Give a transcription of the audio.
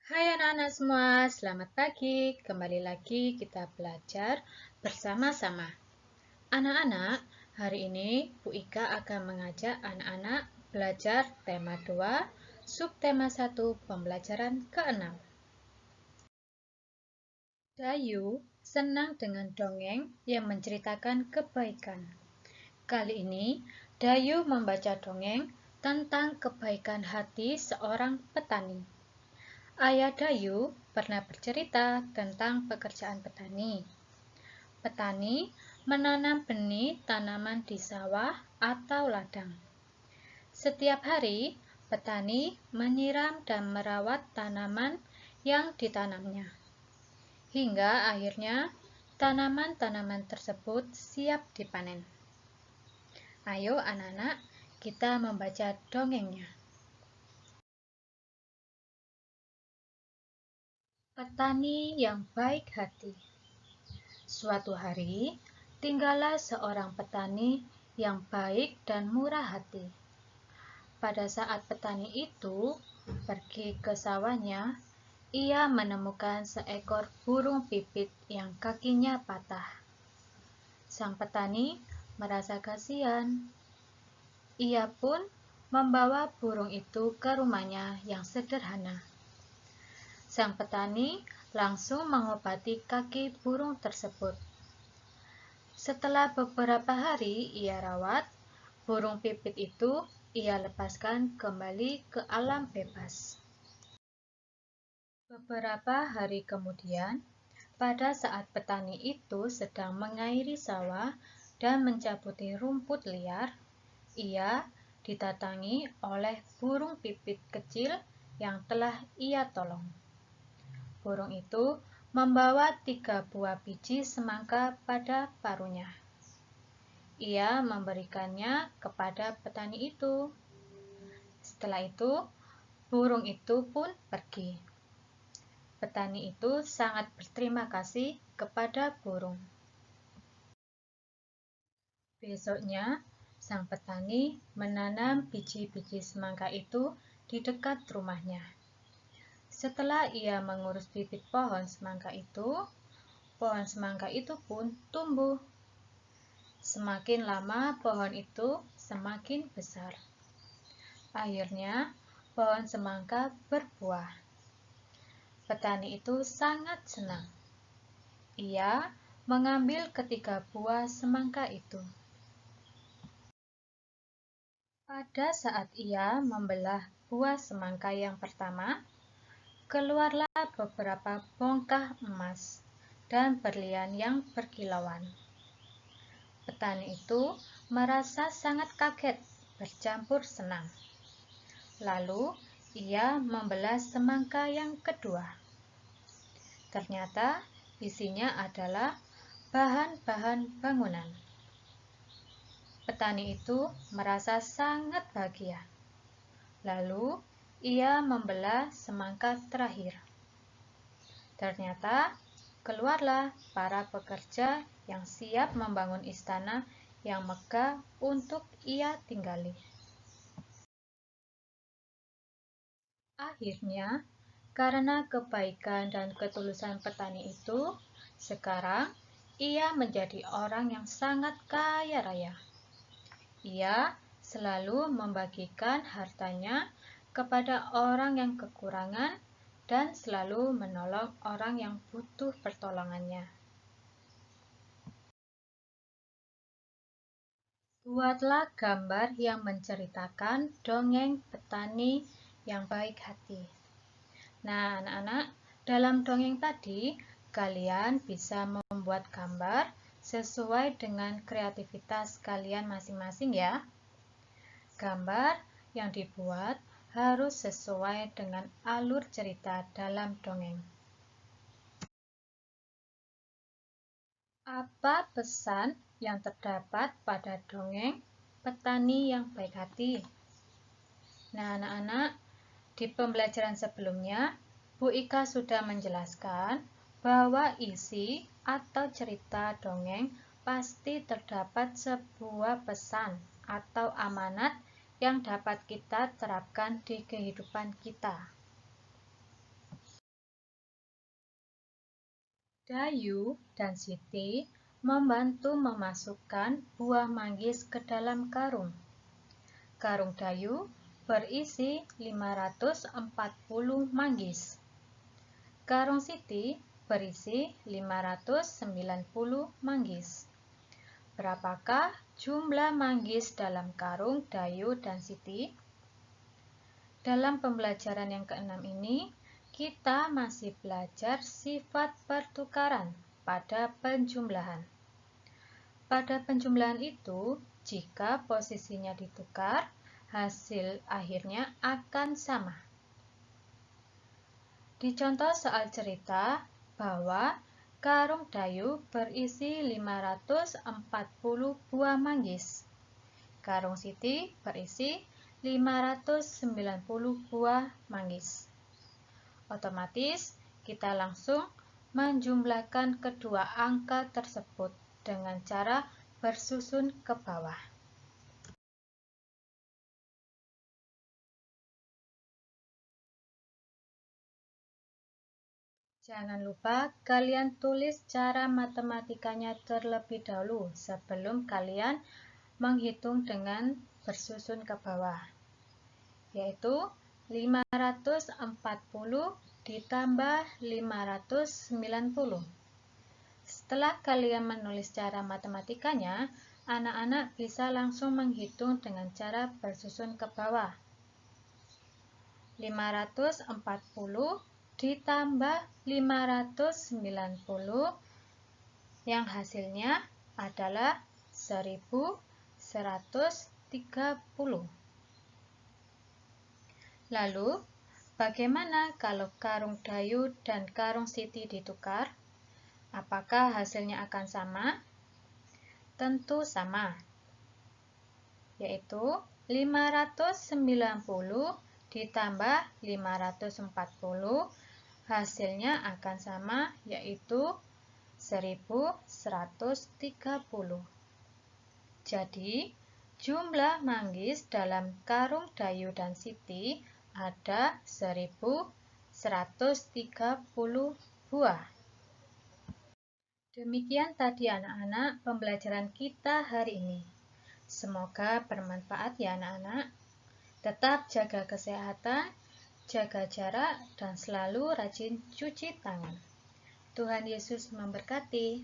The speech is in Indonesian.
Hai anak-anak semua, selamat pagi. Kembali lagi kita belajar bersama-sama. Anak-anak, hari ini Bu Ika akan mengajak anak-anak belajar tema 2, subtema 1, pembelajaran ke-6. Dayu senang dengan dongeng yang menceritakan kebaikan. Kali ini, Dayu membaca dongeng tentang kebaikan hati seorang petani. Ayah Dayu pernah bercerita tentang pekerjaan petani. Petani menanam benih tanaman di sawah atau ladang. Setiap hari, petani menyiram dan merawat tanaman yang ditanamnya. Hingga akhirnya tanaman-tanaman tersebut siap dipanen. Ayo anak-anak, kita membaca dongengnya. Petani yang baik hati. Suatu hari, tinggallah seorang petani yang baik dan murah hati. Pada saat petani itu pergi ke sawahnya, ia menemukan seekor burung pipit yang kakinya patah. Sang petani merasa kasihan. Ia pun membawa burung itu ke rumahnya yang sederhana. Sang petani langsung mengobati kaki burung tersebut. Setelah beberapa hari ia rawat, burung pipit itu ia lepaskan kembali ke alam bebas. Beberapa hari kemudian, pada saat petani itu sedang mengairi sawah dan mencabuti rumput liar, ia didatangi oleh burung pipit kecil yang telah ia tolong. Burung itu membawa 3 buah biji semangka pada paruhnya. Ia memberikannya kepada petani itu. Setelah itu, burung itu pun pergi. Petani itu sangat berterima kasih kepada burung. Besoknya, sang petani menanam biji-biji semangka itu di dekat rumahnya. Setelah ia mengurus bibit pohon semangka itu pun tumbuh. Semakin lama pohon itu semakin besar. Akhirnya, pohon semangka berbuah. Petani itu sangat senang. Ia mengambil ketiga buah semangka itu. Pada saat ia membelah buah semangka yang pertama, keluarlah beberapa bongkah emas dan berlian yang berkilauan. Petani itu merasa sangat kaget, bercampur senang. Lalu ia membelah semangka yang kedua. Ternyata isinya adalah bahan-bahan bangunan. Petani itu merasa sangat bahagia. Lalu ia membelah semangka terakhir. Ternyata keluarlah para pekerja yang siap membangun istana yang megah untuk ia tinggali. Akhirnya, karena kebaikan dan ketulusan petani itu, sekarang ia menjadi orang yang sangat kaya raya. Ia selalu membagikan hartanya kepada orang yang kekurangan dan selalu menolong orang yang butuh pertolongannya. Buatlah gambar yang menceritakan dongeng petani yang baik hati. Nah, anak-anak, dalam dongeng tadi, kalian bisa membuat gambar sesuai dengan kreativitas kalian masing-masing ya. Gambar yang dibuat harus sesuai dengan alur cerita dalam dongeng. Apa pesan yang terdapat pada dongeng petani yang baik hati? Nah, anak-anak, di pembelajaran sebelumnya, Bu Ika sudah menjelaskan bahwa isi atau cerita dongeng pasti terdapat sebuah pesan atau amanat yang dapat kita terapkan di kehidupan kita. Dayu dan Siti membantu memasukkan buah manggis ke dalam karung. Karung Dayu berisi 540 manggis. Karung Siti berisi 590 manggis. Berapakah jumlah manggis dalam karung Dayu dan Siti? Dalam pembelajaran yang keenam ini, kita masih belajar sifat pertukaran pada penjumlahan. Pada penjumlahan itu, jika posisinya ditukar, hasil akhirnya akan sama. Di contoh soal cerita bahwa karung Dayu berisi 540 buah manggis. Karung Siti berisi 590 buah manggis. Otomatis kita langsung menjumlahkan kedua angka tersebut dengan cara bersusun ke bawah. Jangan lupa kalian tulis cara matematikanya terlebih dahulu sebelum kalian menghitung dengan bersusun ke bawah, yaitu 540 ditambah 590. Setelah kalian menulis cara matematikanya, anak-anak bisa langsung menghitung dengan cara bersusun ke bawah. 540 ditambah 590 yang hasilnya adalah 1130. Lalu, bagaimana kalau karung Dayu dan karung Siti ditukar? Apakah hasilnya akan sama? Tentu sama, yaitu 590 ditambah 540, hasilnya akan sama, yaitu 1130. Jadi, jumlah manggis dalam karung Dayu dan Siti ada 1130 buah. Demikian tadi anak-anak pembelajaran kita hari ini. Semoga bermanfaat ya anak-anak. Tetap jaga kesehatan, jaga jarak, dan selalu rajin cuci tangan. Tuhan Yesus memberkati.